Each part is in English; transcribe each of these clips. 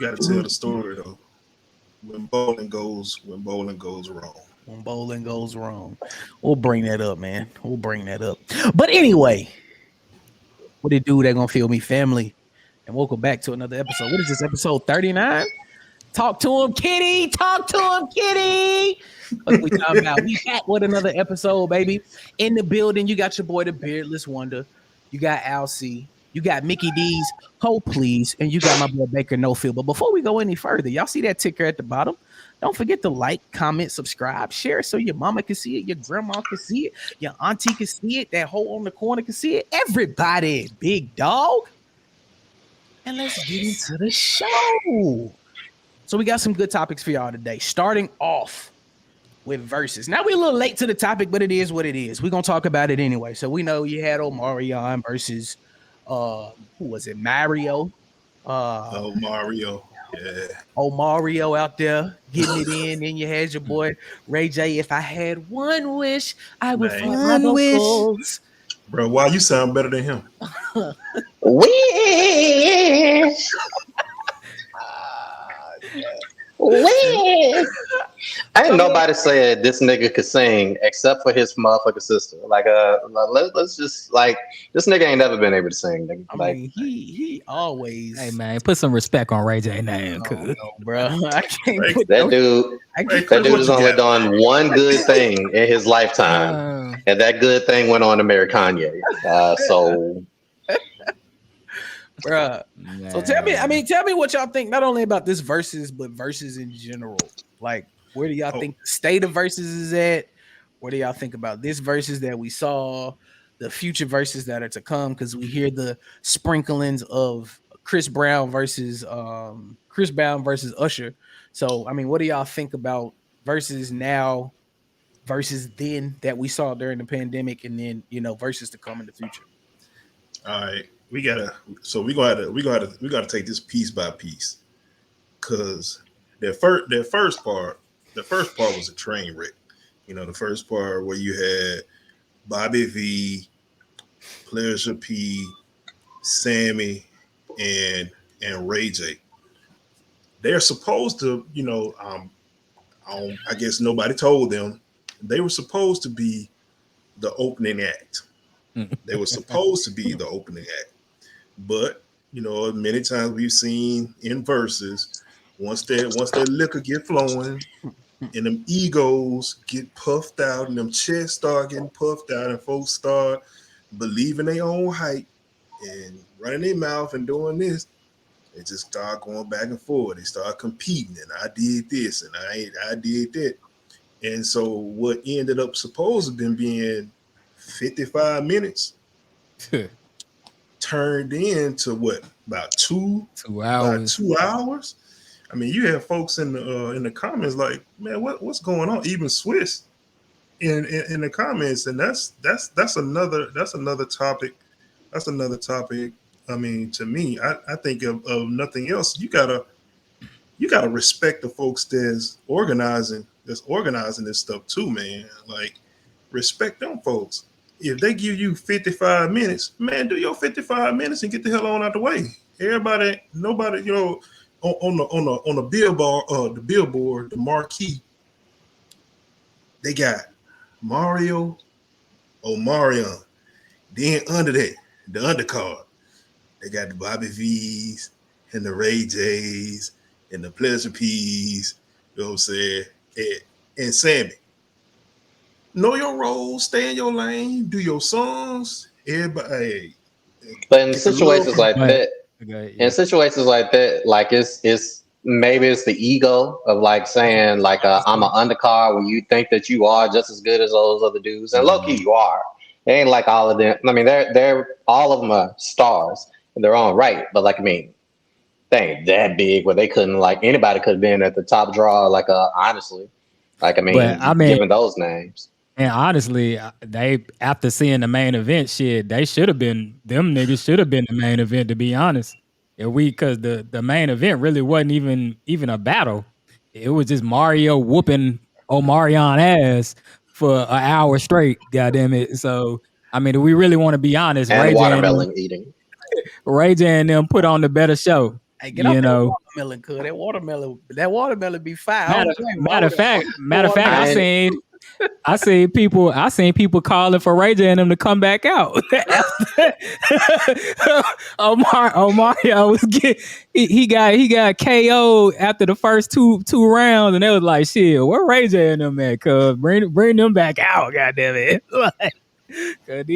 got to tell the story though. When bowling goes wrong. When bowling goes wrong. We'll bring that up, man. We'll bring that up. But anyway, what it do? They're gonna feel me, family. And welcome back to another episode. What is this, episode 39? Talk to him, Kitty. Talk to him, Kitty. What we talking about? We back with another episode, baby. In the building, you got your boy, the Beardless Wonder. You got Alcy. You got Mickey D's, Hope Please, and you got my boy Baker No Feel. But before we go any further, y'all see that ticker at the bottom? Don't forget to like, comment, subscribe, share it so your mama can see it, your grandma can see it, your auntie can see it, that hole on the corner can see it. Everybody, big dog. And let's get into the show. So we got some good topics for y'all today. Starting off with Verzuz. Now we're a little late to the topic, but it is what it is. We're gonna talk about it anyway. So we know you had Omarion versus who was it? Mario. Mario. Yeah. Mario out there getting it in. Then you had your boy Ray J. If I had one wish, I would find my vocals. Bro, why you sound better than him? Wish. Wish. Ain't nobody said this nigga could sing except for his motherfucking sister. Like, let's just like this nigga ain't never been able to sing. Nigga. I mean, he always. Hey man, put some respect on Ray J name, no, bro. I can't put that dude. That dude has only done one good thing in his lifetime, and that good thing went on to marry Kanye. So. Bruh. So tell me what y'all think, not only about this Verzuz, but Verzuz in general. Like, where do y'all think the state of Verzuz is at? What do y'all think about this Verzuz that we saw, the future Verzuz that are to come? Because we hear the sprinklings of Chris Brown versus Usher. So, I mean, what do y'all think about Verzuz now versus then that we saw during the pandemic, and then Verzuz to come in the future? All right. We gotta take this piece by piece, because the first part was a train wreck. The first part where you had Bobby V, Pleasure P, Sammy, and Ray J. They're supposed to, I guess nobody told them they were supposed to be the opening act. They were supposed to be the opening act. But many times we've seen in Verzuz, once that liquor get flowing and them egos get puffed out and them chests start getting puffed out and folks start believing their own hype and running their mouth and doing this, they just start going back and forth. They start competing, and I did this and I did that. And so what ended up supposed to been being 55 minutes turned into what, about 2 hours? 2 hours. I mean, you have folks in the comments like, man, what's going on? Even Swiss in the comments, and that's another topic. That's another topic. I mean, to me, I think of nothing else. You gotta respect the folks that's organizing this stuff too, man. Like, respect them folks. If they give you 55 minutes, man, do your 55 minutes and get the hell on out the way. Nobody, on the billboard, the marquee, they got Mario, Omarion. Then under that, the undercard, they got the Bobby V's and the Ray J's and the Pleasure P's, you know what I'm saying, and Sammy. Know your role, stay in your lane, do your songs. Everybody. But in situations like that, like it's maybe it's the ego of like saying like I'm an undercard when you think that you are just as good as those other dudes, and low key you are. It ain't like all of them. I mean, they're all of them are stars in their own right, but like they ain't that big where they couldn't, like, anybody could have been at the top draw. Like honestly, like given those names. And honestly, they, after seeing the main event shit, them niggas should have been the main event, to be honest. Because the main event really wasn't even a battle. It was just Mario whooping Omarion ass for an hour straight, goddamn it. So, I mean, do we really want to be honest? And watermelon eating. Ray J and them put on the better show. Hey, get off that watermelon, cuz that watermelon be fire. Matter of fact, I I seen people calling for Ray J and them to come back out. Omarion was he got KO'd after the first two rounds, and they was like, shit, where Ray J and them at? Cuz bring them back out, goddamn it. Like, cause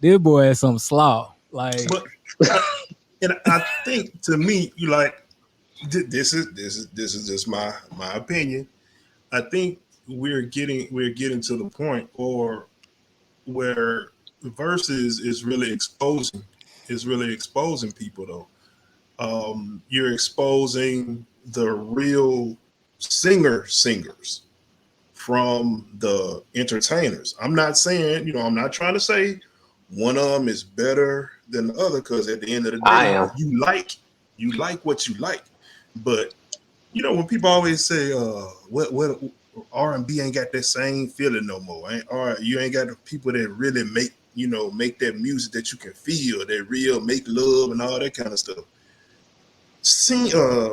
this boy is some slaw. Like, but and I think to me, you like this is just my opinion. I think we're getting to the point or where Verzuz is really exposing people though. You're exposing the real singers from the entertainers. I'm not saying, I'm not trying to say one of them is better than the other, because at the end of the day, you like what you like. But when people always say, what R&B ain't got that same feeling no more. You ain't got the people that really make that music that you can feel, that real make love and all that kind of stuff.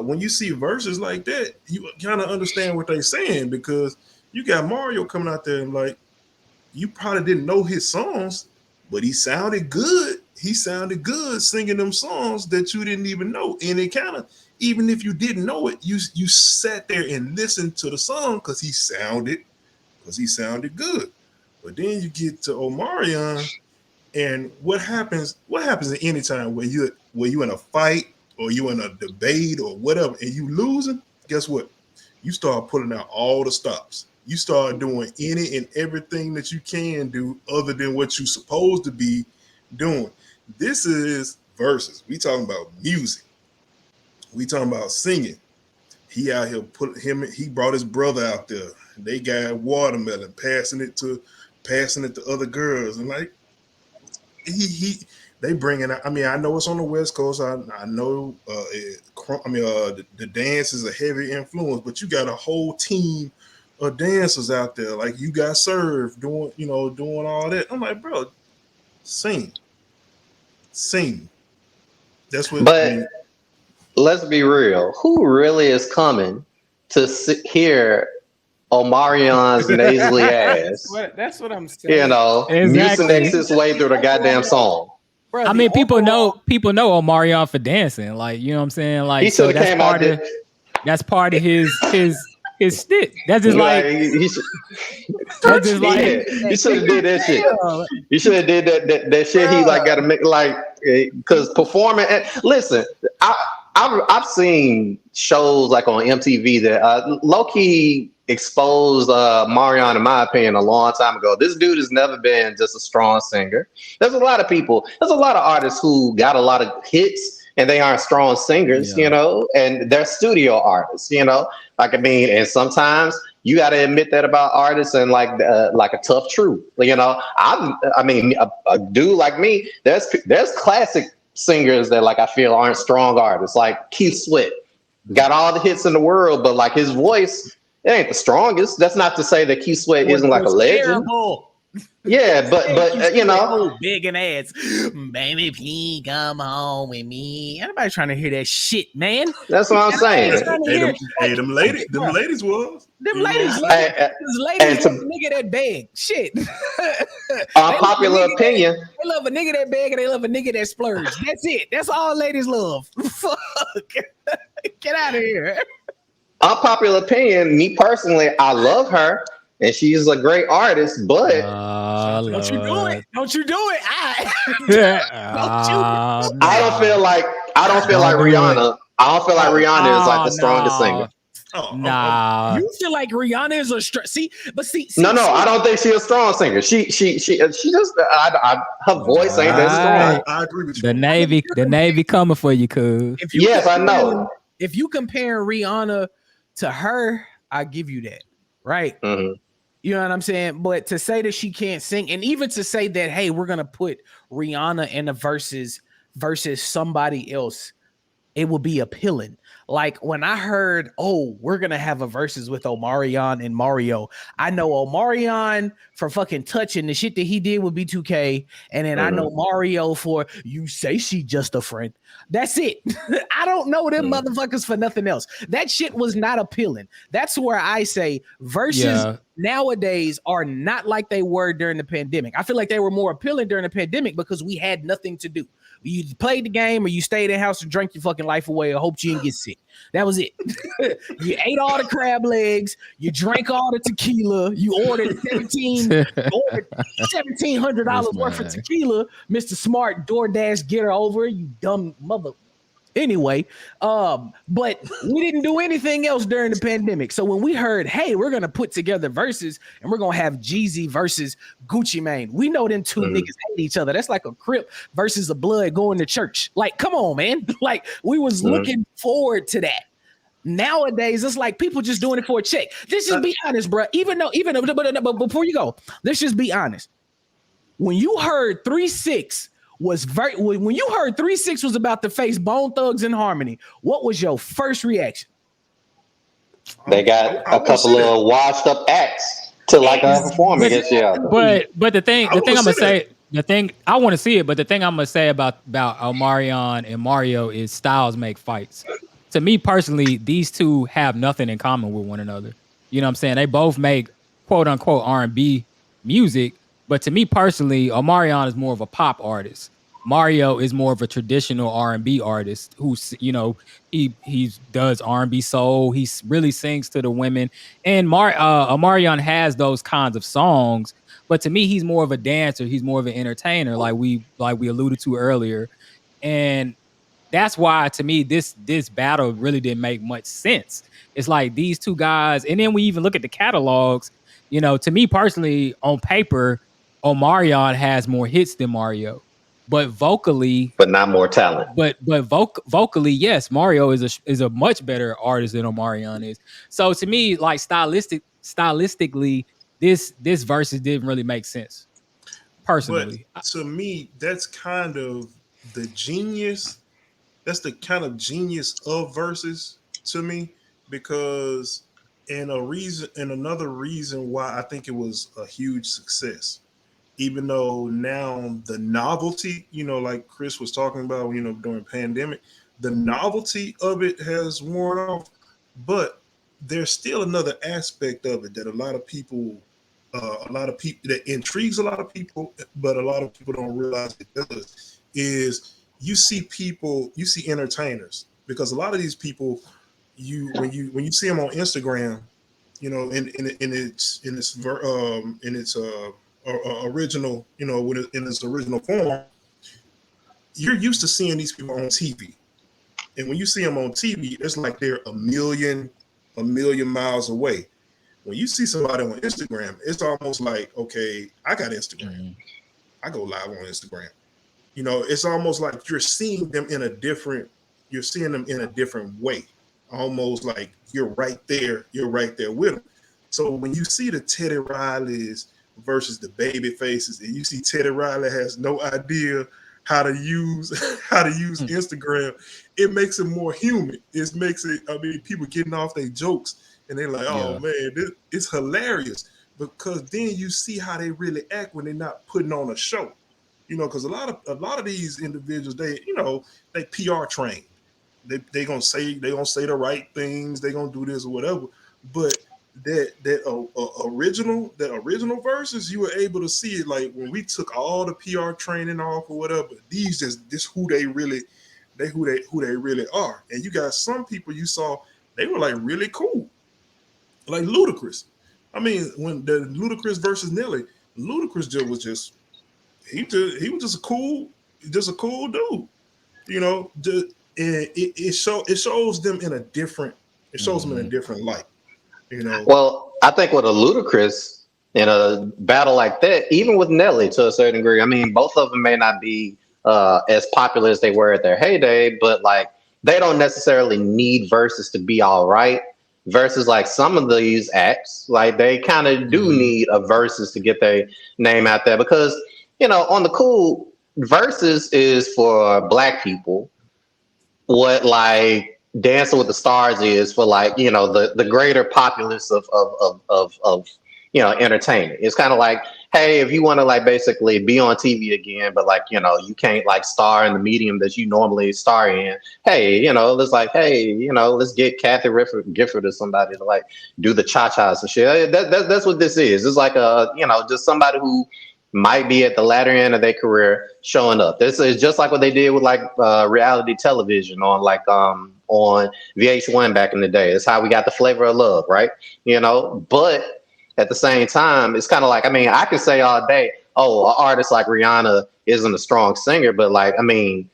When you see verses like that, you kind of understand what they're saying, because you got Mario coming out there and like, you probably didn't know his songs, but he sounded good. He sounded good singing them songs that you didn't even know. And it kind of, even if you didn't know it, you sat there and listened to the song because he sounded good. But then you get to Omarion, and what happens at any time where you in a fight or you in a debate or whatever and you losing, guess what? You start pulling out all the stops. You start doing any and everything that you can do other than what you're supposed to be doing. This is Verzuz. We talking about music. We talking about singing. He out here he brought his brother out there. They got watermelon, passing it to other girls. And like they bringing out, I mean, I know it's on the West Coast. I know the dance is a heavy influence, but you got a whole team of dancers out there. Like you got Serve doing all that. I'm like, bro, sing. That's what. But let's be real. Who really is coming to hear Omarion's nasally ass? That's what I'm saying. Mucinex his way through the goddamn song. Bro, I mean, people know Omarion for dancing. Like, you know what I'm saying? Like, he so that's part of his stick. That's just like he should have did that shit. You should have did that shit. He like got to make like, because performing. Listen, I've seen shows like on MTV that low key exposed Marion, in my opinion, a long time ago. This dude has never been just a strong singer. There's a lot of artists who got a lot of hits and they aren't strong singers, and they're studio artists, like, I mean, and sometimes you got to admit that about artists and like a tough truth, I mean, a dude like me, there's classic singers that like I feel aren't strong artists, like Keith Sweat, got all the hits in the world, but like his voice, it ain't the strongest. That's not to say that Keith Sweat isn't like a legend. Terrible. Yeah, but big and ass, baby, please come home with me. Anybody trying to hear that shit, man? That's what I'm saying. Them ladies was. Them ladies love a nigga that beg. Shit. Unpopular opinion. They love a nigga that beg and they love a nigga that splurge. That's it. That's all ladies love. Fuck. Get out of here. Unpopular opinion. Me personally, I love her. And she's a great artist, but don't you do it. Don't you do it. I don't feel like Rihanna. I don't feel like Rihanna is like the strongest singer. You feel like Rihanna is a No, I don't think she's a strong singer. She just her voice ain't that strong. I agree with you. The Navy coming for you, cuz. Yes, I know. If you compare Rihanna to her, I give you that, right? Mm-hmm. You know what I'm saying? But to say that she can't sing, and even to say that, hey, we're gonna put Rihanna in the versus somebody else, it would be appealing. Like when I heard, oh, we're gonna have a versus with Omarion and Mario. I know Omarion for fucking touching the shit that he did with B2K, and then I know Mario for you say she just a friend. That's it. I don't know them motherfuckers for nothing else. That shit was not appealing. That's where I say versus nowadays are not like they were during the pandemic. I feel like they were more appealing during the pandemic because we had nothing to do. You played the game or you stayed in the house and drank your fucking life away or hoped you didn't get sick. That was it. You ate all the crab legs. You drank all the tequila. You ordered $1,700 worth of tequila. Mr. Smart DoorDash, get her over, you dumb mother. Anyway, but we didn't do anything else during the pandemic. So when we heard, hey, we're gonna put together verses and we're gonna have Jeezy versus Gucci Mane, we know them two niggas hate each other. That's like a Crip versus a Blood going to church. Like, come on, man. Like, we was looking forward to that. Nowadays, it's like people just doing it for a check. Let's just be honest, bro. But before you go, let's just be honest. When you heard 3-6 was when you heard 3-6 was about to face Bone Thugs and Harmony, what was your first reaction? They got a couple of washed up acts to like perform against each other. But the thing I'm gonna say, I want to see it, but the thing I'm gonna say about Omarion and Mario is styles make fights. To me personally, these two have nothing in common with one another. You know what I'm saying? They both make quote unquote R&B music. But to me personally, Omarion is more of a pop artist. Mario is more of a traditional R&B artist who's, you know, he does R&B soul. He really sings to the women. And Omarion has those kinds of songs. But to me, he's more of a dancer. He's more of an entertainer, like we alluded to earlier. And that's why, to me, this battle really didn't make much sense. It's like these two guys. And then we even look at the catalogs. You know, to me personally, on paper, Omarion has more hits than Mario, but vocally, but not more talent. But vocally, yes, Mario is a much better artist than Omarion is. So to me, like stylistically, this versus didn't really make sense. Personally, but to me, that's kind of the genius. That's the kind of genius of versus to me, because another reason why I think it was a huge success. Even though now the novelty, you know, like Chris was talking about, you know, during pandemic, the novelty of it has worn off, but there's still another aspect of it that a lot of people that intrigues a lot of people, but a lot of people don't realize it does, is you see entertainers, because a lot of these people, when you see them on Instagram, you know, in its original, you know, in its original form, you're used to seeing these people on TV, and when you see them on TV, it's like they're a million miles away. When you see somebody on Instagram, it's almost like, okay, I got Instagram, I go live on Instagram. You know, it's almost like you're seeing them in a different way, almost like you're right there with them. So when you see the Teddy Rileys versus the baby faces, and you see Teddy Riley has no idea how to use Instagram, it makes it more human. It makes it, I mean, people getting off their jokes and they're like, oh man, it's hilarious, because then you see how they really act when they're not putting on a show. You know, because a lot of these individuals, they PR trained. They gonna say the right things, they gonna do this or whatever. But that original verses, you were able to see it, like when we took all the PR training off or whatever. These just who they really are. And you got some people you saw, they were like really cool, like Ludacris. I mean, when the Ludacris versus Nelly, Ludacris was just a cool dude, you know. And it shows them in a different light, you know. Well, I think with a Ludacris in a battle like that, even with Nelly to a certain degree, I mean, both of them may not be as popular as they were at their heyday, but like they don't necessarily need verses to be all right. Versus like some of these acts, like they kind of do need a verses to get their name out there, because, you know, on the cool, verses is for Black people. what like Dancing with the Stars is for like, you know, the greater populace of you know, entertainment. It's kind of like, hey, if you want to like basically be on TV again, but like, you know, you can't like star in the medium that you normally star in. Hey, you know, it's like, hey, you know, let's get Kathy Gifford or somebody to like do the cha-chas and shit. That's what this is. It's like a, you know, just somebody who might be at the latter end of their career showing up. This is just like what they did with like reality television on like on VH1 back in the day. It's how we got the Flavor of Love, right? You know, but at the same time, it's kind of like, I mean, I could say all day, oh, an artist like Rihanna isn't a strong singer, but like, I mean,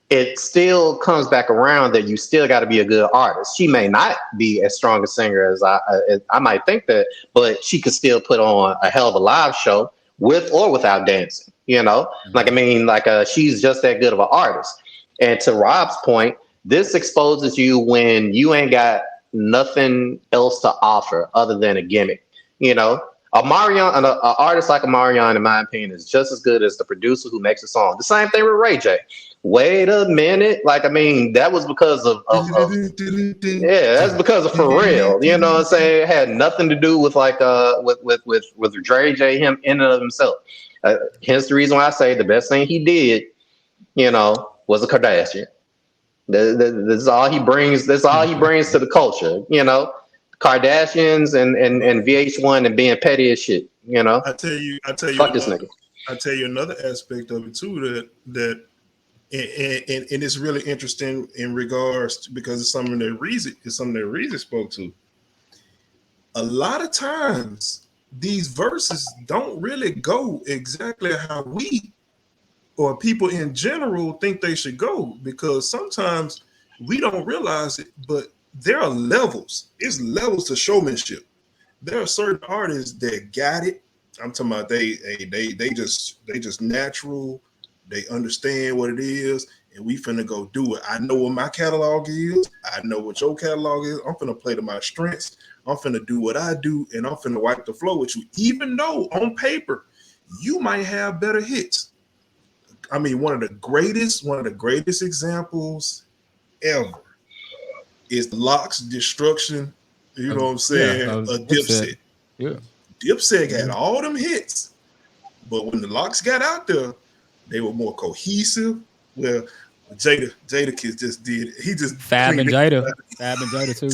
it still comes back around that you still got to be a good artist. She may not be as strong a singer as I might think that, but she could still put on a hell of a live show with or without dancing, you know? Like, I mean, like she's just that good of an artist. And to Rob's point, this exposes you when you ain't got nothing else to offer other than a gimmick. You know, Omarion, an artist like Omarion, in my opinion, is just as good as the producer who makes a song. The same thing with Ray J. Wait a minute, like I mean, that was because of yeah, that's because of Pharrell. You know what I'm saying? It had nothing to do with like with Ray J him in and of himself. Hence the reason why I say the best thing he did, you know, was a Kardashian. This is all he brings. That's all he brings to the culture. You know. Kardashians and VH1 and being petty as shit, you know. I tell you, fuck this nigga. I tell you another aspect of it too that and it's really interesting in regards to, because it's something that Reezy spoke to. A lot of times these verses don't really go exactly how we or people in general think they should go, because sometimes we don't realize it, but there are levels. It's levels to showmanship. There are certain artists that got it. I'm talking about they just natural. They understand what it is, and we finna go do it. I know what my catalog is. I know what your catalog is. I'm finna play to my strengths. I'm finna do what I do, and I'm finna wipe the floor with you. Even though on paper you might have better hits. I mean, one of the greatest examples ever is Locke's Destruction, you know what I'm saying? A Dipset. Yeah. Dipset had all them hits, but when the Locks got out there, they were more cohesive. Well, Jadakiss just did. He just Fab and Jada too.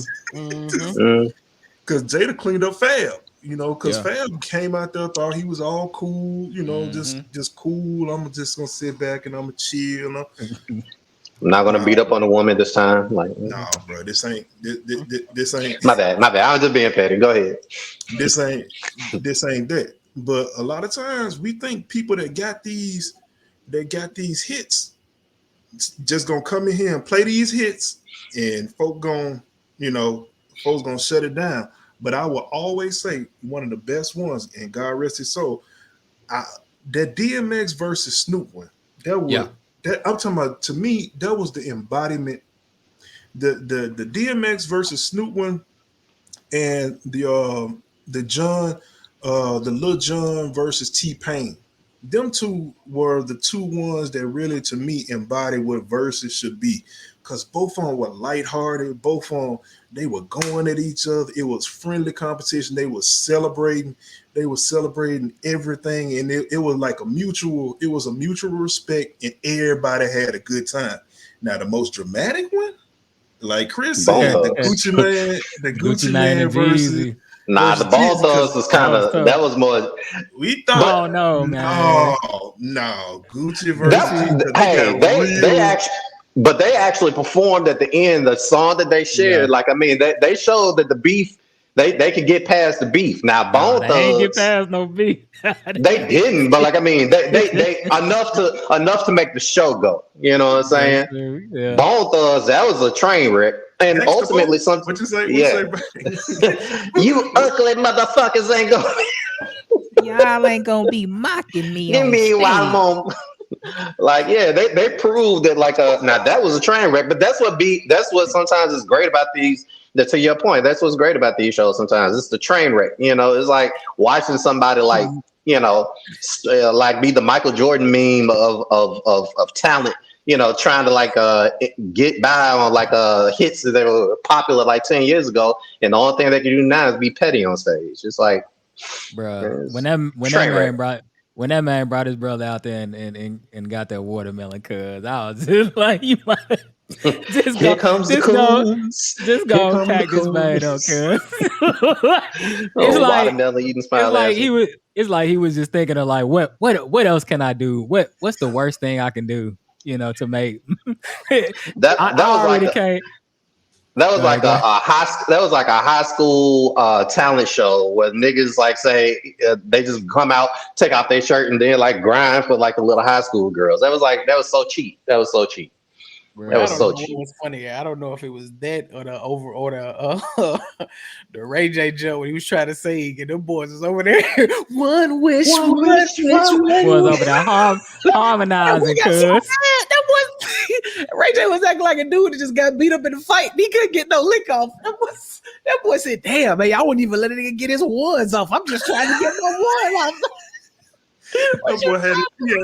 Because Jada cleaned up Fab, you know, because Fab came out there, thought he was all cool, you know, just cool. I'm just gonna sit back and I'm gonna chill. I'm not gonna beat up on a woman this time. Like, no, bro, this ain't. My bad. I was just being petty. Go ahead. This ain't that. But a lot of times we think people that got these hits just gonna come in here and play these hits, and folks gonna shut it down. But I will always say one of the best ones, and God rest his soul, that DMX versus Snoop one. That I'm talking about, to me, that was the embodiment. The DMX versus Snoop one, and the Lil Jon versus T-Pain. Them two were the two ones that really, to me, embody what verses should be. Because both of them were lighthearted. Both of them, they were going at each other. It was friendly competition. They were celebrating. Everything, and it was like a mutual respect, and everybody had a good time. Now, the most dramatic one, like Chris said, the Gucci Man versus. Nah, the Bone Thugs was kind of, that was more. We thought, oh no, man, no, Gucci versus. They actually performed at the end. The song that they shared, like I mean, they showed that the beef. They could get past the beef. Now, Bone Thugs ain't get past no beef. They didn't, but like I mean, they enough to make the show go. You know what I'm saying? Yeah. Bone Thugs, that was a train wreck, and Next ultimately something. What you say? You ugly motherfuckers ain't gonna. Y'all ain't gonna be mocking me. Give me while I'm on. Like, yeah, they proved that now that was a train wreck, but that's what sometimes is great about these. To your point, that's what's great about these shows. Sometimes it's the train wreck. You know, it's like watching somebody like be the Michael Jordan meme of talent. trying to like get by on like hits that were popular like 10 years ago, and the only thing they can do now is be petty on stage. It's like, Bro, it's when that train man wreck. brought his brother out there and got that watermelon, cuz I was just like, you might just Here go, comes the just go, coons. just Here go come the pack this man up, coons. cuz. It's Oh, like watermelon eating it's smile like dancing. he was just thinking of like what else can I do? What's the worst thing I can do? To make That I was like already can't. that was Go ahead, like go a, ahead. high school talent show where niggas like say they just come out, take off their shirt, and then like grind for like the little high school girls. That was so cheap. That was so cheap. Well, That I was don't so know what cheap. was funny. I don't know if it was that or the Ray J joke when he was trying to sing, and them boys was over there. One wish, One one wish, wish, one Was wish. over there That harmonizing, boy got so mad. cuz. That was Ray J was acting like a dude that just got beat up in a fight. He couldn't get no lick off. That boy said, "Damn, man, I wouldn't even let a nigga get his ones off. I'm just trying to get my one off." That boy had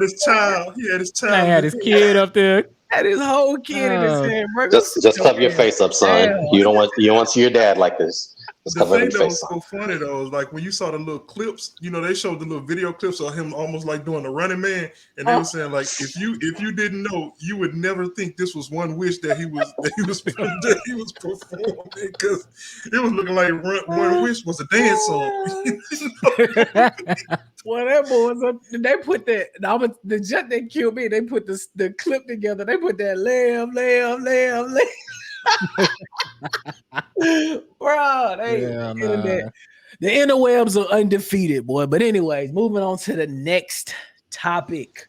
his child. He had his I child. had his kid up there. Had his whole kid in his Oh, hand, bro. Just cover your face up, son. Damn. You don't want to see your dad like this. Just The cover thing your that face was up. so funny though is like when you saw the little clips, they showed the little video clips of him almost like doing the Running Man, and they were saying like if you didn't know, you would never think this was One Wish that he was performing, because it was looking like One Wish was a dance song. Well, that boy was up. They put that. The jet that killed me. They put the clip together. They put that lamb. Bro, yeah, internet. The interwebs are undefeated, boy. But anyways, moving on to the next topic.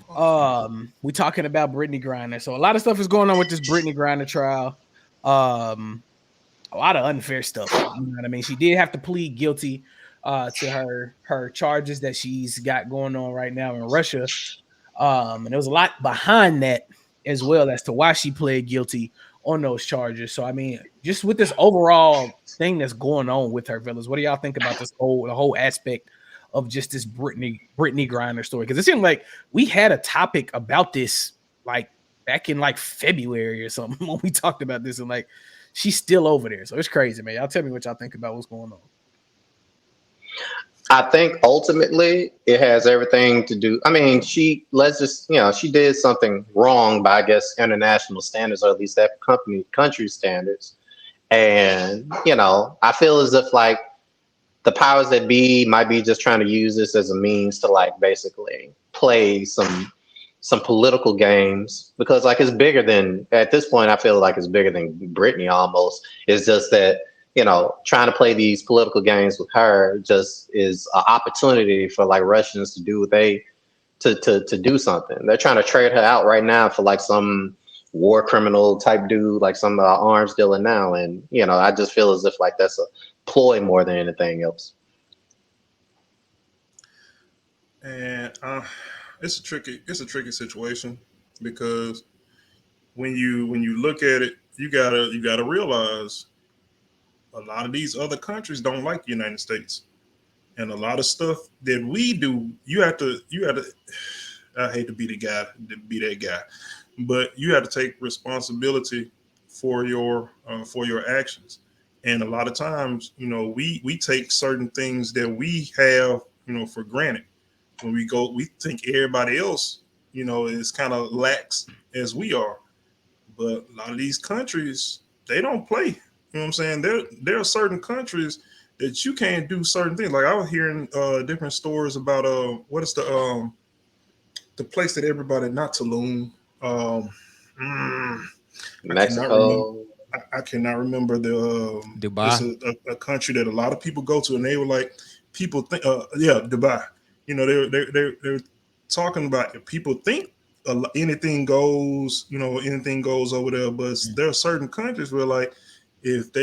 We're talking about Brittney Griner. So a lot of stuff is going on with this Brittney Griner trial. A lot of unfair stuff. You know what I mean? She did have to plead guilty to her charges that she's got going on right now in Russia. And there was a lot behind that as well as to why she pled guilty on those charges. So I mean, just with this overall thing that's going on with her, fellas, what do y'all think about the whole aspect of just this Brittney Griner story? Because it seemed like we had a topic about this like back in like February or something when we talked about this, and like she's still over there. So it's crazy, man. Y'all tell me what y'all think about what's going on. I think ultimately it has everything to do. I mean, she did something wrong by, I guess, international standards, or at least that country standards. And, I feel as if like the powers that be might be just trying to use this as a means to like basically play some political games, because like it's bigger than, at this point, I feel like it's bigger than Brittney almost. It's just that, trying to play these political games with her just is an opportunity for like Russians to do what to do something. They're trying to trade her out right now for like some war criminal type dude, like some arms dealer now. And, I just feel as if like that's a ploy more than anything else. And it's a tricky situation, because when you look at it, you gotta realize a lot of these other countries don't like the United States, and a lot of stuff that we do, you have to. I hate to be that guy, but you have to take responsibility for your actions. And a lot of times, we take certain things that we have, for granted. When we think everybody else, is kind of lax as we are. But a lot of these countries, they don't play. You know what I'm saying? There are certain countries that you can't do certain things. Like I was hearing different stories about what is the place that everybody, not Tulum. I cannot remember. Mexico. I cannot remember the Dubai. It's a country that a lot of people go to, and they were like, people think, Dubai. They're talking about it. People think anything goes, anything goes over there, but there are certain countries where like if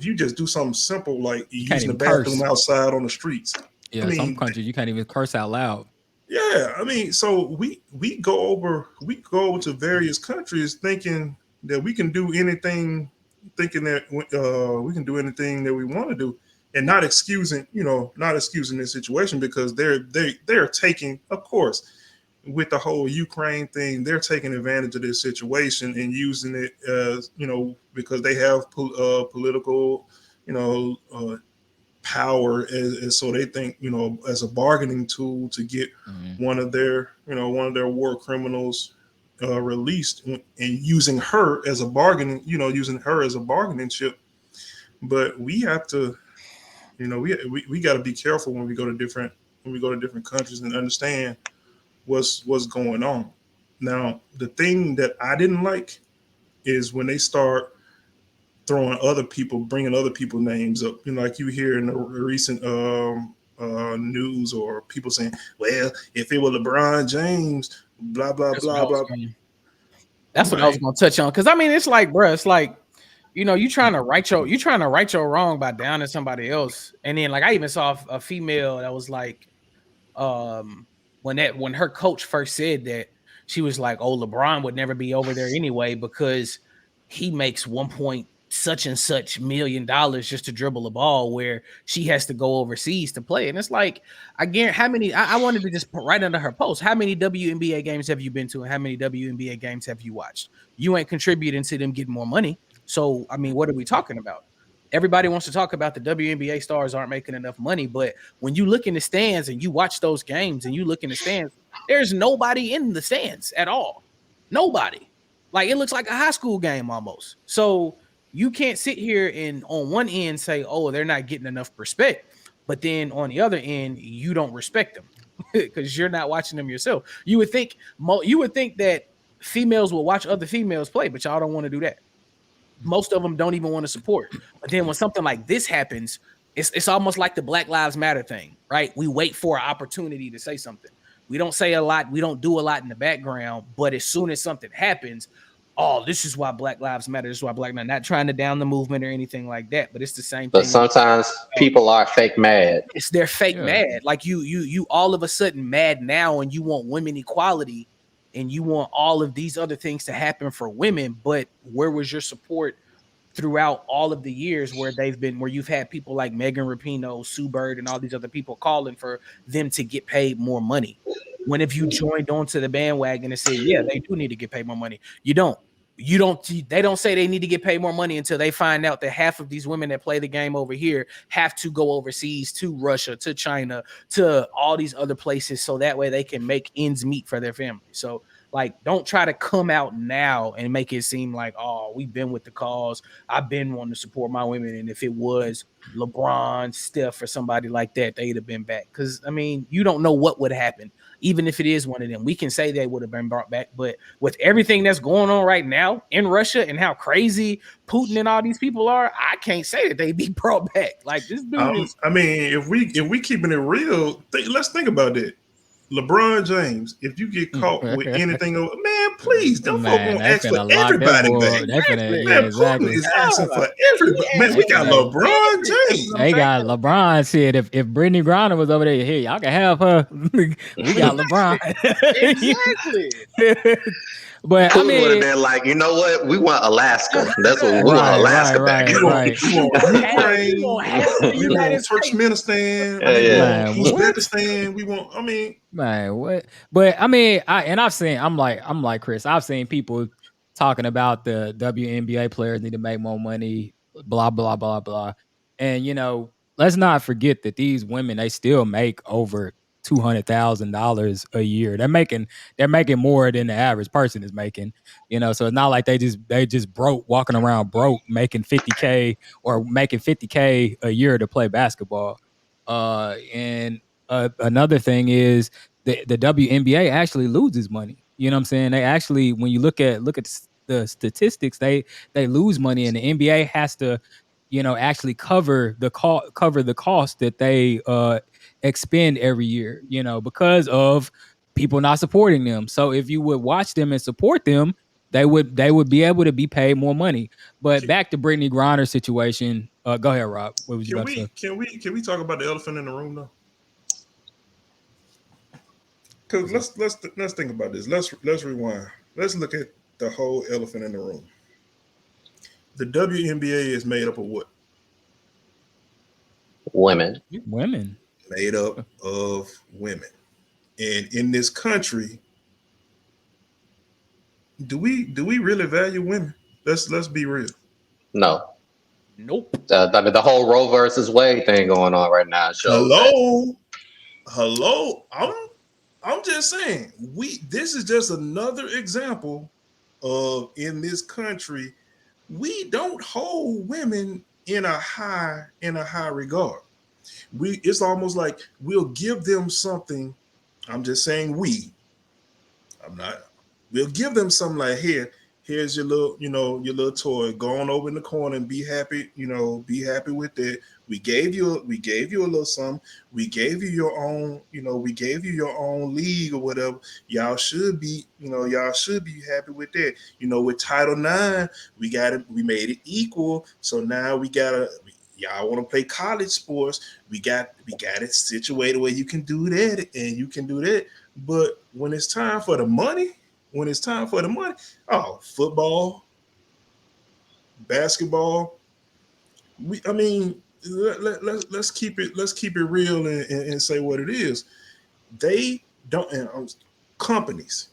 you just do something simple like using the even bathroom curse. outside on the streets. Yeah, some countries you can't even curse out loud. Yeah, I mean, so we go over to various countries thinking that we can do anything, thinking that we can do anything that we want to do, and not excusing this situation, because they're taking, of course, with the whole Ukraine thing, they're taking advantage of this situation and using it as, because they have political, power, and so they think, as a bargaining tool to get one of their war criminals released, and using her as a bargaining, chip. But we have to, we got to be careful when we go to different countries and understand what's going on. Now, the thing that I didn't like is when they start bringing other people's names up. Like you hear in the recent news, or people saying, "Well, if it were LeBron James, blah blah blah blah." That's what I was gonna touch on, because I mean, it's like, bro, it's like, you trying to right your wrong by downing somebody else, and then like I even saw a female that was like, when her coach first said that, she was like, "Oh, LeBron would never be over there anyway because he makes 1 such and such $1 million just to dribble a ball, where she has to go overseas to play." And it's like, I guarantee, how many, I wanted to just put right under her post, how many WNBA games have you been to, and how many WNBA games have you watched? You ain't contributing to them getting more money. So I mean, what are we talking about? Everybody wants to talk about the WNBA stars aren't making enough money, but when you look in the stands and you watch those games and you look in the stands, there's nobody in the stands at all. Nobody. Like, it looks like a high school game almost. So you can't sit here and on one end say, "Oh, they're not getting enough respect," but then on the other end, you don't respect them because you're not watching them yourself. You would think that females will watch other females play, but y'all don't want to do that. Most of them don't even want to support. But then when something like this happens, it's almost like the Black Lives Matter thing, right? We wait for an opportunity to say something. We don't say a lot. We don't do a lot in the background. But as soon as something happens, "Oh, this is why Black Lives Matter. This is why Black Men," not trying to down the movement or anything like that. But it's the same But thing. sometimes people are fake mad. They're fake mad. Like you all of a sudden mad now, and you want women equality, and you want all of these other things to happen for women. But where was your support throughout all of the years where you've had people like Megan Rapinoe, Sue Bird, and all these other people calling for them to get paid more money? When have you joined onto the bandwagon and said, "Yeah, they do need to get paid more money"? You don't. They don't say they need to get paid more money until they find out that half of these women that play the game over here have to go overseas to Russia, to China, to all these other places, so that way they can make ends meet for their family. So, like, don't try to come out now and make it seem like, "Oh, we've been with the cause. I've been wanting to support my women, and if it was LeBron, Steph, or somebody like that, they'd have been back." Because, I mean, you don't know what would happen. Even if it is one of them, we can say they would have been brought back. But with everything that's going on right now in Russia and how crazy Putin and all these people are, I can't say that they'd be brought back. Like, this dude is. I mean, if we keeping it real, let's think about it. LeBron James, if you get caught with anything, man, please don't folk gonna ask for everybody back. Man, Putin is asking for everybody. Man, we got LeBron James. They got LeBron said if Brittney Griner was over there, "Here, y'all can have her." We got LeBron. Exactly. But Putin I mean, would have been like, "You know what? We want Alaska. That's what we want. Alaska back." We want Ukraine. We want Turkmenistan. Uzbekistan. We want. I mean, man, what? But I mean, I'm like Chris. I've seen people talking about the WNBA players need to make more money, blah blah blah blah. And let's not forget that these women, they still make over $200,000 a year. They're making more than the average person is making. So it's not like they just broke, walking around broke, making 50K or making 50K a year to play basketball. And another thing is the WNBA actually loses money. You know what I'm saying? They actually, when you look at the statistics, they lose money, and the NBA has to, actually cover the cost that they expend every year, because of people not supporting them. So if you would watch them and support them, they would be able to be paid more money. But back to Brittney Griner situation. Go ahead, Rob. What was you about to say? Can we talk about the elephant in the room though? Because let's think about this. Let's rewind. Let's look at the whole elephant in the room. The WNBA is made up of what? Women. Made up of women. And in this country, Do we really value women? Let's be real. No. Nope. I mean, the whole Roe versus Wade thing going on right now shows that. Hello. I'm just saying. This is just another example of in this country we don't hold women in a high regard. It's almost like we'll give them something. I'm just saying I'm not. We'll give them something like here's your little, your little toy. Go on over in the corner and be happy. Be happy with that. We gave you a little something. We gave you your own, we gave you your own league or whatever. Y'all should be, y'all should be happy with that. With Title IX, we got it. We made it equal. So now we gotta. Y'all want to play college sports? We got it situated where you can do that and you can do that. But when it's time for the money, football, basketball, let's keep it real and say what it is. They don't companies.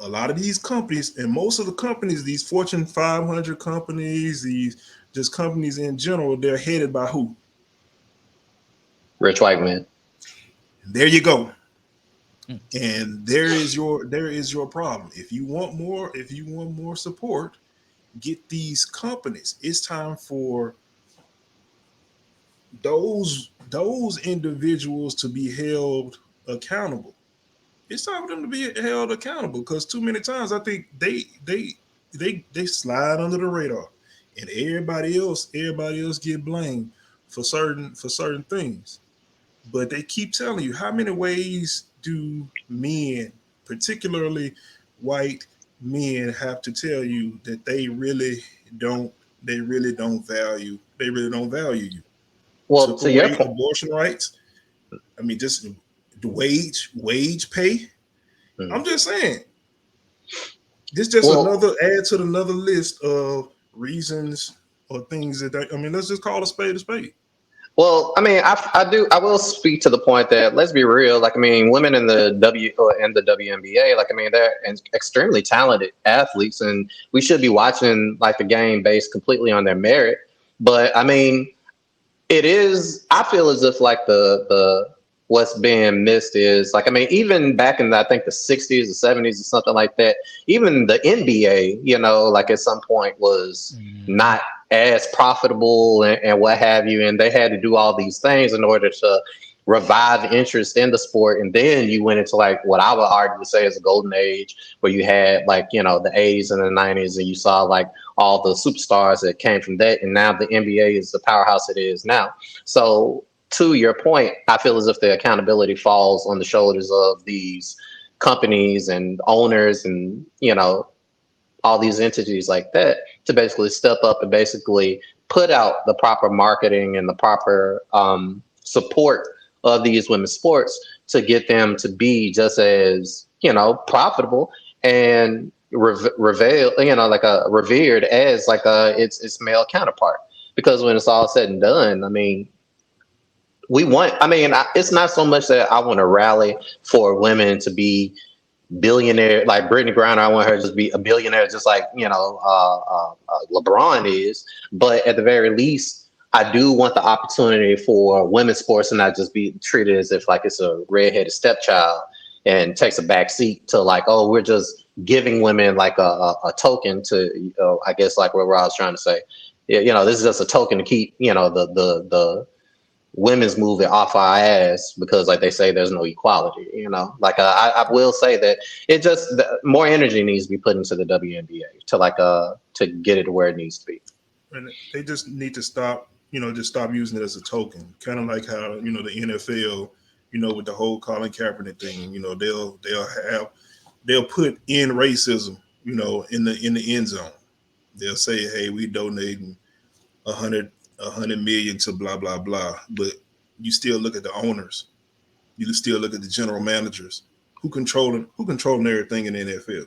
A lot of these companies, and most of the companies, these Fortune 500 companies, these just companies in general, they're headed by who? Rich white men. There you go. And there is your problem. If you want more support, get these companies. It's time for those individuals to be held accountable. It's time for them to be held accountable because too many times I think they slide under the radar, and everybody else get blamed for certain things. But they keep telling you, how many ways do men, particularly white men, have to tell you that they really don't value you? Well, Took to your away point, abortion rights. I mean, just the wage pay. I'm just saying, this just well, another add to another list of reasons or things that let's just call a spade a spade. Well, I mean, I will speak to the point that let's be real. Like, I mean, women in the WNBA, like, I mean, they're extremely talented athletes, and we should be watching like the game based completely on their merit. But I mean, it is. I feel as if like the what's being missed is like, I mean, even back in I think the '60s, the '70s, or something like that. Even the NBA, like at some point was not as profitable and what have you, and they had to do all these things in order to revive interest in the sport. And then you went into like what I would argue to say is a golden age, where you had like the '80s and the '90s, and you saw like all the superstars that came from that, and now the NBA is the powerhouse it is now. So to your point, I feel as if the accountability falls on the shoulders of these companies and owners and all these entities like that to basically step up and basically put out the proper marketing and the proper support of these women's sports to get them to be just as profitable and revered as like its male counterpart. Because when it's all said and done, I mean, it's not so much that I want to rally for women to be billionaire like Brittney Griner. I want her to just be a billionaire, just like LeBron is. But at the very least, I do want the opportunity for women's sports to not just be treated as if like it's a redheaded stepchild and takes a back seat to like, oh, we're just giving women like a token to, I guess like what Rob's trying to say. This is just a token to keep the women's movement off our ass because like they say there's no equality. Like I will say that it just more energy needs to be put into the WNBA to get it to where it needs to be. And they just need to stop using it as a token, kind of like how the NFL, with the whole Colin Kaepernick thing. They'll put in racism, in the end zone. They'll say, hey, we donating 100 million to blah blah blah, but you still look at the owners, you still look at the general managers who controlling everything in the NFL.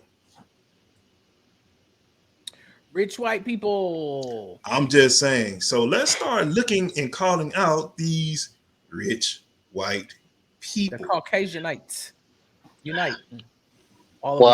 Rich white people. I'm just saying. So let's start looking and calling out these rich white people. The Caucasianites unite. Well,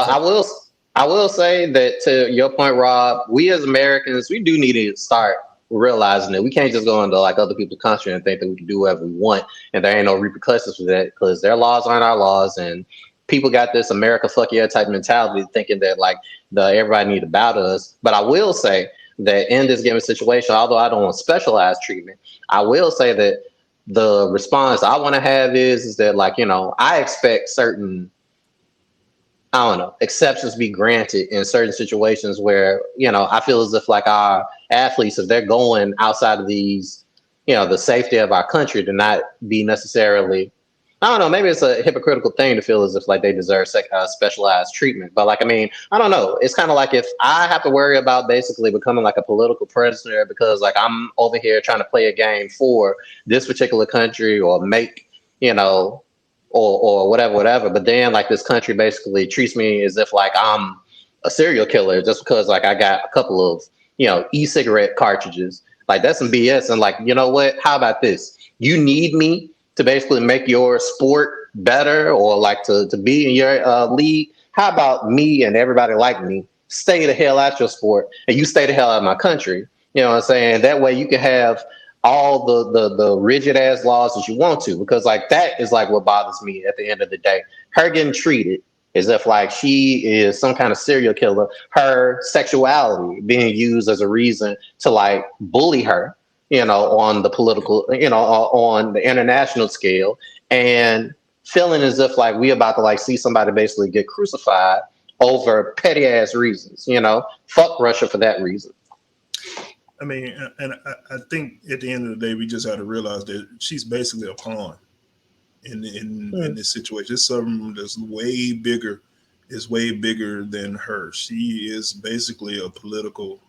I will say that to your point, Rob, we as Americans, we do need to start realizing that we can't just go into like other people's country and think that we can do whatever we want and there ain't no repercussions for that because their laws aren't our laws and people got this America fuck yeah type mentality thinking that like everybody need to bow to us. But I will say that in this given situation, although I don't want specialized treatment, I will say that the response I want to have is that like, I expect certain I don't know, exceptions be granted in certain situations where, I feel as if like our athletes, if they're going outside of these, the safety of our country to not be necessarily, I don't know, maybe it's a hypocritical thing to feel as if like they deserve specialized treatment. But like, I mean, I don't know. It's kind of like if I have to worry about basically becoming like a political prisoner because like I'm over here trying to play a game for this particular country or make, or whatever. But then like this country basically treats me as if like I'm a serial killer just because like I got a couple of, e-cigarette cartridges. Like that's some BS. And like, you know what? How about this? You need me to basically make your sport better or like to be in your league. How about me and everybody like me stay the hell out your sport and you stay the hell out of my country? You know what I'm saying? That way you can have all the rigid ass laws that you want to, because like that is like what bothers me at the end of the day. Her getting treated as if like she is some kind of serial killer, her sexuality being used as a reason to like bully her, on the political, on the international scale, and feeling as if like we about to like see somebody basically get crucified over petty ass reasons, fuck Russia for that reason. I mean, and I think at the end of the day, we just have to realize that she's basically a pawn in this situation. It's something that's way bigger. Is way bigger than her. She is basically a political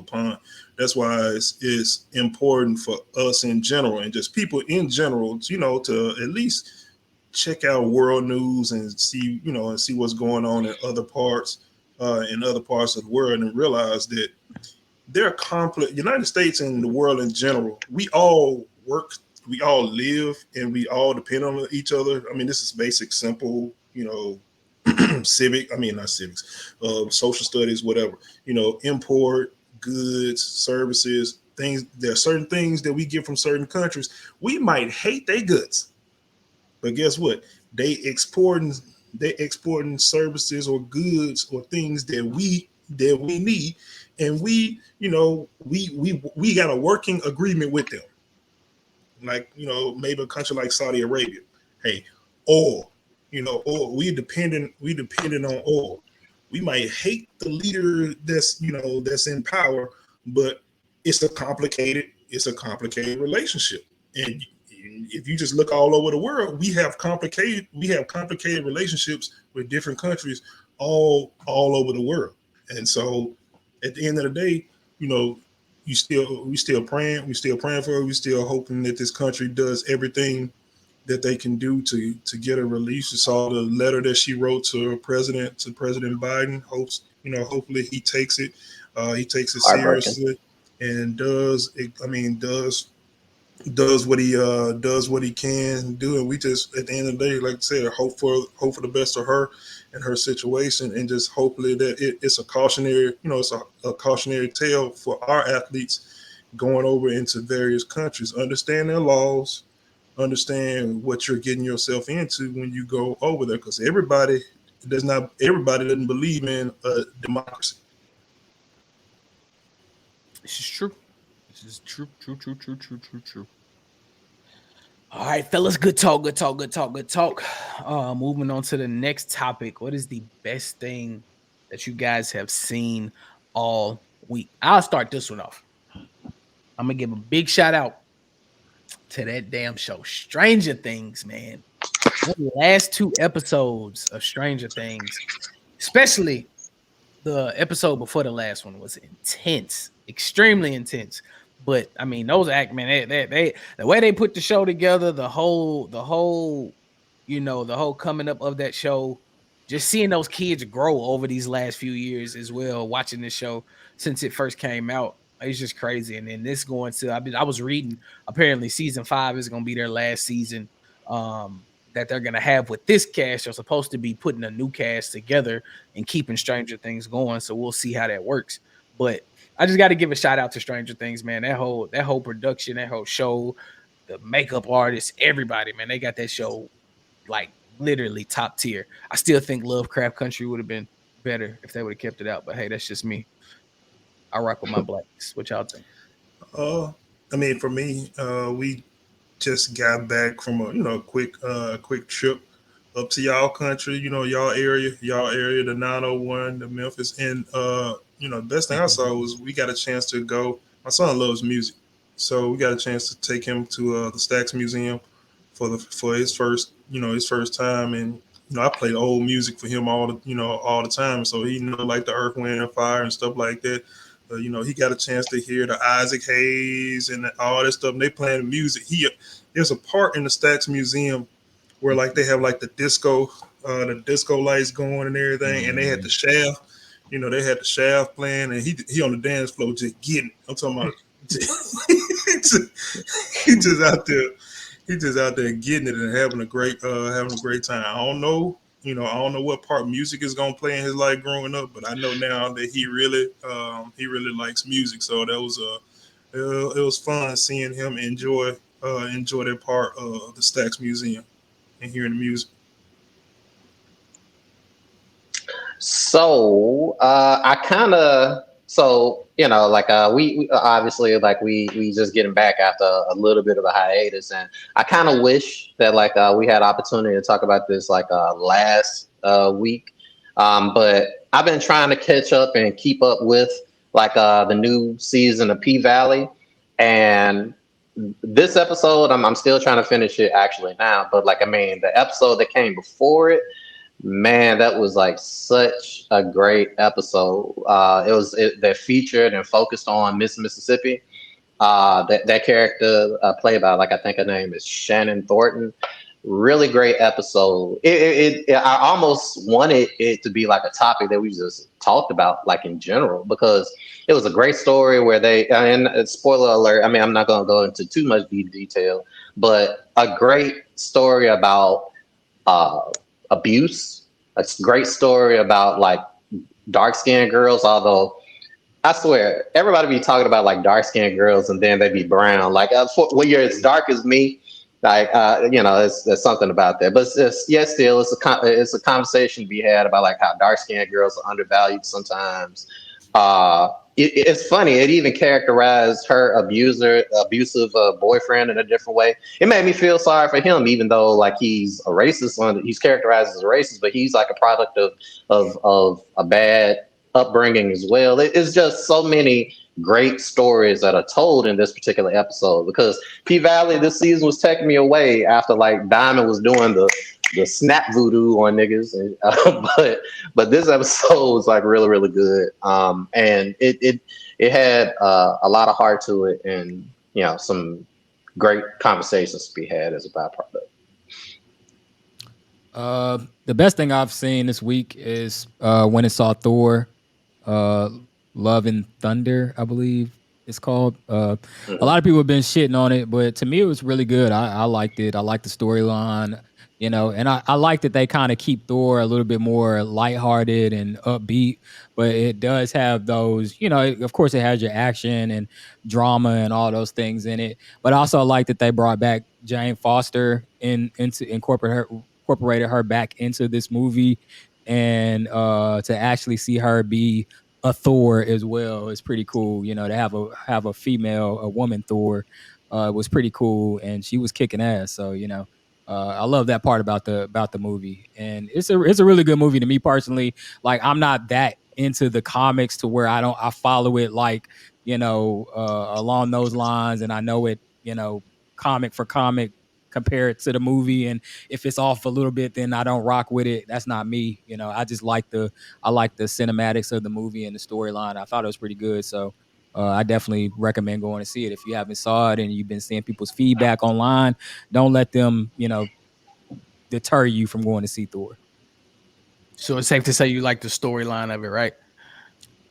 pawn. That's why it's important for us in general and just people in general, to at least check out world news and see, and see what's going on in other parts of the world and realize that they're complex. United States and the world in general, we all work, we all live, and we all depend on each other. I mean, this is basic, simple, not civics, social studies, whatever, import goods, services, things. There are certain things that we get from certain countries. We might hate their goods, but guess what? They exporting services or goods or things that we need, and we got a working agreement with them. Like, maybe a country like Saudi Arabia. Hey, oil. Oil. We dependent on oil. We might hate the leader that's in power, but it's a complicated relationship. And if you just look all over the world, we have complicated relationships with different countries all over the world. And so at the end of the day, we still praying for her. We still hoping that this country does everything that they can do to get a release. You saw the letter that she wrote to President Biden. Hopefully he takes it seriously and does what he can do. And we just, at the end of the day, like I said, hope for the best of her and her situation, and just hopefully that it's a cautionary, it's a cautionary tale for our athletes going over into various countries. Understand their laws, understand what you're getting yourself into when you go over there, because everybody doesn't believe in democracy. This is true. This is true. All right, fellas, good talk. Moving on to the next topic. What is the best thing that you guys have seen all week? I'll start this one off. I'm gonna give a big shout out to that damn show, Stranger Things, man. The last 2 episodes of Stranger Things, especially the episode before the last one, was intense, extremely intense. But I mean, those they the way they put the show together, the whole coming up of that show, just seeing those kids grow over these last few years as well, watching this show since it first came out, it's just crazy. And then this I was reading, apparently season 5 is going to be their last season. that they're gonna have with this cast. They're supposed to be putting a new cast together and keeping Stranger Things going. So we'll see how that works. But I just got to give a shout out to Stranger Things, man. That whole production, that whole show, the makeup artists, everybody, man, they got that show like literally top tier. I still think Lovecraft Country would have been better if they would have kept it out. But hey, that's just me. I rock with my blacks. What y'all think? I mean, for me, we just got back from a quick trip up to y'all country, y'all area, the 901, the Memphis, and the best thing I saw was we got a chance to go. My son loves music, so we got a chance to take him to the Stax Museum for his first time, and I play old music for him all the time, so he like the Earth, Wind, and Fire and stuff like that. He got a chance to hear the Isaac Hayes and all that stuff. And they playing music. There's a part in the Stax Museum where like they have like the disco lights going and everything, and they had the shaft. They had the shaft playing, and he on the dance floor just getting. I'm talking about he just out there. He just out there getting it and having a great time. I don't know what part music is gonna play in his life growing up, but I know now that he really likes music. So that was it was fun seeing him enjoy that part of the Stax Museum and hearing the music. So we obviously we just getting back after a little bit of a hiatus, and I kind of wish that we had opportunity to talk about this last week, but I've been trying to catch up and keep up with the new season of P Valley, and this episode I'm still trying to finish it actually now, but the episode that came before it. Man, that was such a great episode. They featured and focused on Miss Mississippi. That character played by I think her name is Shannon Thornton. Really great episode. I almost wanted it to be a topic that we just talked about in general, because it was a great story where and spoiler alert. I mean, I'm not going to go into too much detail, but a great story about abuse. A great story about dark-skinned girls, although I swear everybody be talking about dark-skinned girls and then they be brown. When you're as dark as me, there's something about that. But still it's a conversation to be had about how dark-skinned girls are undervalued sometimes. It's funny. It even characterized her abusive boyfriend in a different way. It made me feel sorry for him, even though he's a racist. He's characterized as a racist, but he's a product of a bad upbringing as well. It's just so many great stories that are told in this particular episode, because P Valley this season was taking me away after Diamond was doing the snap voodoo on niggas, and, but this episode was really, really good, and it had a lot of heart to it, and some great conversations to be had as a byproduct. The best thing I've seen this week is when I saw Thor, Love and Thunder, I believe it's called. A lot of people have been shitting on it, but to me it was really good. I liked it. I liked the storyline, and I like that they kind of keep Thor a little bit more lighthearted and upbeat, but it does have those, of course it has your action and drama and all those things in it. But I also like that they brought back Jane Foster incorporated her back into this movie, and to actually see her be a Thor as well is pretty cool. To have a woman Thor was pretty cool, and she was kicking ass. So I love that part about the movie, and it's a really good movie to me personally. I'm not that into the comics to where I follow it along those lines, and I know it comic for comic, compare it to the movie, and if it's off a little bit, then I don't rock with it. That's not me. I just like the cinematics of the movie and the storyline. I thought it was pretty good, so I definitely recommend going to see it. If you haven't saw it and you've been seeing people's feedback online, don't let them deter you from going to see Thor. So it's safe to say you like the storyline of it, right?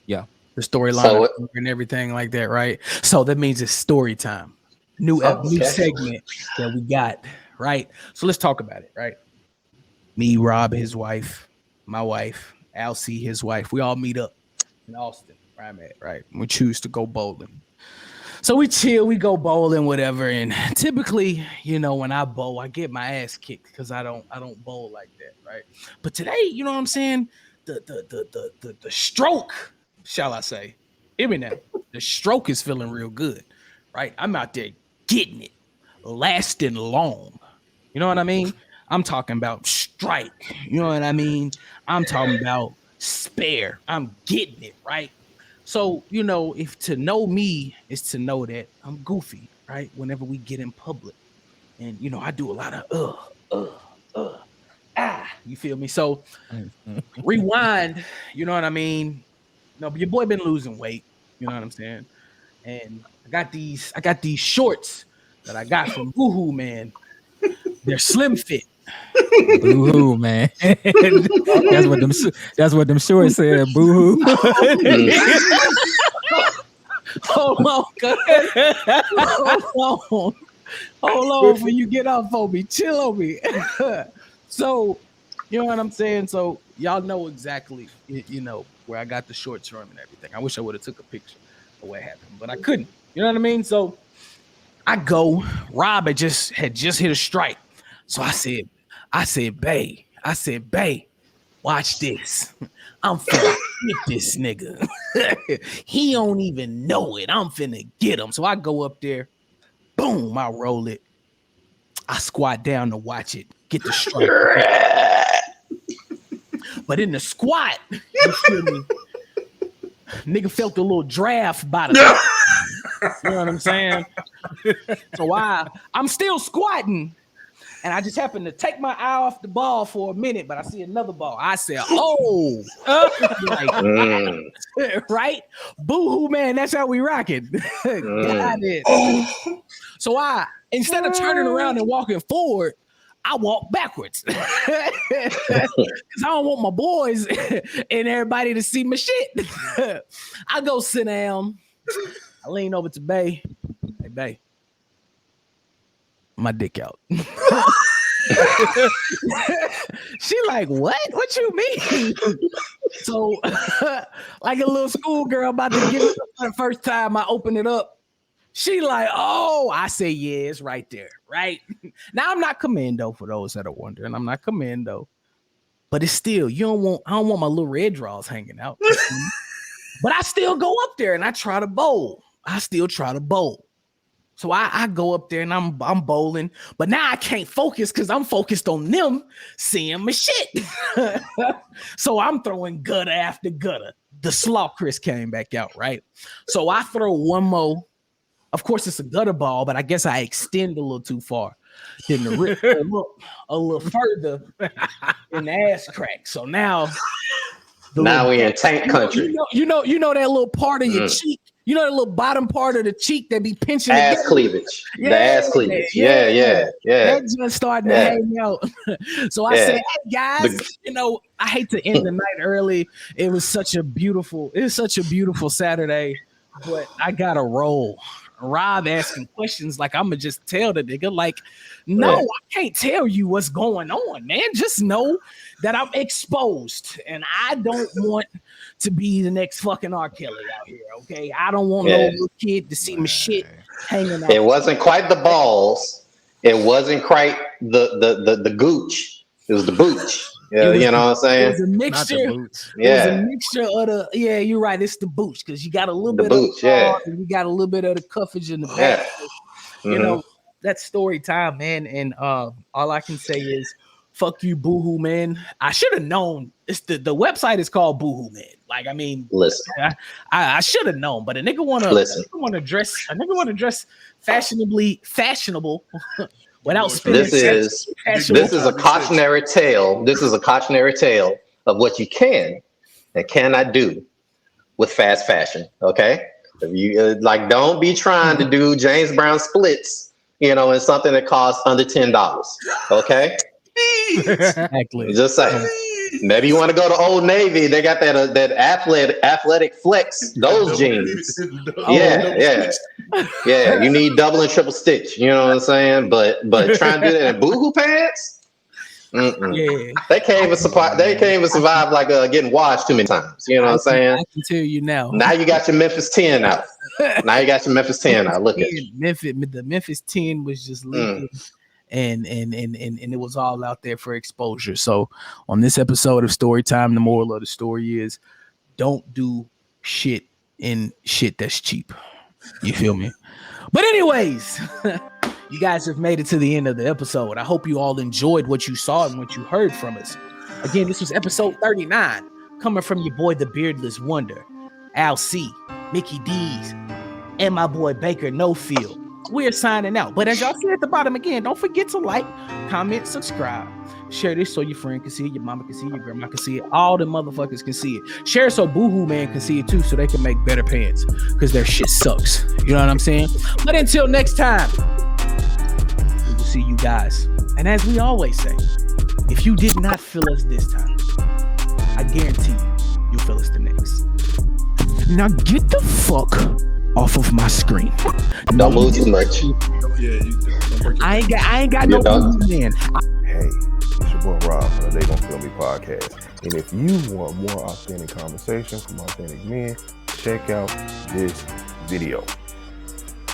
Yeah, the storyline and everything like that, right? So that means it's story time. New segment that we got right? So let's talk about it, right? Me, Rob, his wife, my wife, Alcie, his wife. We all meet up in Austin, where I'm at, right? We choose to go bowling. So we chill, we go bowling, whatever. And typically, you know, when I bowl, I get my ass kicked because I don't bowl like that, right? But today, you know what I'm saying? The stroke, shall I say? Hear me now. The stroke is feeling real good, right? I'm out there getting it, lasting long. You know what I mean? I'm talking about strike. You know what I mean? I'm talking about spare. I'm getting it, right? So, you know, if to know me is to know that I'm goofy, right? Whenever we get in public. And, you know, I do a lot of you feel me? So rewind, you know what I mean? No, but your boy been losing weight, you know what I'm saying? And I got these shorts that I got from Boohoo, man. They're slim fit. Boo-hoo, man. That's what them shorts said. Boo-hoo. Hold on, hold on before you get off on me. Chill on me. So, you know what I'm saying? So y'all know exactly, you know, where I got the shorts from and everything. I wish I would have took a picture of what happened, but I couldn't. You know what I mean? So I go. Rob had just hit a strike. So I said, bae, watch this. I'm finna get this nigga. He don't even know it. I'm finna get him. So I go up there. Boom, I roll it. I squat down to watch it get the strike. But in the squat, you feel me? Nigga felt a little draft by the you know what I'm saying? So I'm still squatting. And I just happened to take my eye off the ball for a minute, but I see another ball. I said, oh, like, right? Boo-hoo, man, that's how we rocking. Got it. So instead of turning around and walking forward, I walk backwards. Because I don't want my boys and everybody to see my shit. I go sit down. I lean over to Bae. Hey, Bae. My dick out. She like, what you mean? So like a little schoolgirl about to give it for the first time I open it up, she like, oh, I say, yeah, it's right there, right? Now I'm not commando, for those that are wondering. I'm not commando, but it's still, I don't want my little red draws hanging out. But I still go up there and I try to bowl. So I go up there and I'm bowling, but now I can't focus because I'm focused on them seeing my shit. So I'm throwing gutter after gutter. The slaw Chris came back out, right? So I throw one more. Of course, it's a gutter ball, but I guess I extend a little too far. Then the rip a little further in the ass crack. So now we in tank country. You know that little part of your cheek. You know the little bottom part of the cheek that be pinching ass together? cleavage. Yeah, the ass cleavage. Yeah. That's just starting to hang out. So I said, hey guys, I hate to end the night early. It was such a beautiful Saturday, but I gotta roll. Rob asking questions like I'ma just tell the nigga, like, no, I can't tell you what's going on, man. Just know that I'm exposed and I don't want to be the next fucking R. Kelly out here, okay? I don't want no little kid to see my shit hanging out. It wasn't quite the balls. It wasn't quite the gooch. It was the booch. Yeah, you know what I'm saying? It was a mixture. It was a mixture of the. Yeah, you're right. It's the booch because you got a little bit of the ball and you got a little bit of the cuffage in the back. You know, that's story time, man. And all I can say is, fuck you, Boohoo, man. I should have known. It's the website is called Boohoo, man. Like, I mean, listen, I should have known, but a nigga wanna dress fashionable. Without spending this is a cautionary tale. This is a cautionary tale of what you can and cannot do with fast fashion. Okay, if you don't be trying to do James Brown splits, in something that costs under $10. Okay, exactly. Just saying. Maybe you want to go to Old Navy. They got that athletic flex. Those jeans. Yeah. You need double and triple stitch. You know what I'm saying? But trying to do that in boohoo pants. Yeah, They can't even survive like getting washed too many times. You know what I'm saying? I can tell you now. Now you got your Memphis 10 out. Look at you. The Memphis 10 was just leaking, and it was all out there for exposure. So on this episode of Story Time, the moral of the story is don't do shit in shit that's cheap. You feel me? But anyways, you guys have made it to the end of the episode. I hope you all enjoyed what you saw and what you heard from us. Again, this was episode 39, coming from your boy, the Beardless Wonder, Al C, Mickey D's, and my boy Baker Nofield. We're signing out. But as y'all see at the bottom again, don't forget to like, comment, subscribe. Share this so your friend can see it, your mama can see it, your grandma can see it, all the motherfuckers can see it. Share it so Boohoo Man can see it too, so they can make better pants, because their shit sucks. You know what I'm saying? But until next time, we will see you guys. And as we always say, if you did not feel us this time, I guarantee you'll feel us the next. Now get the fuck off of my screen. Don't move too much. I ain't got no man. Hey, it's your boy Rob from the They Gon' Feel Me podcast. And if you want more authentic conversation from authentic men, check out this video.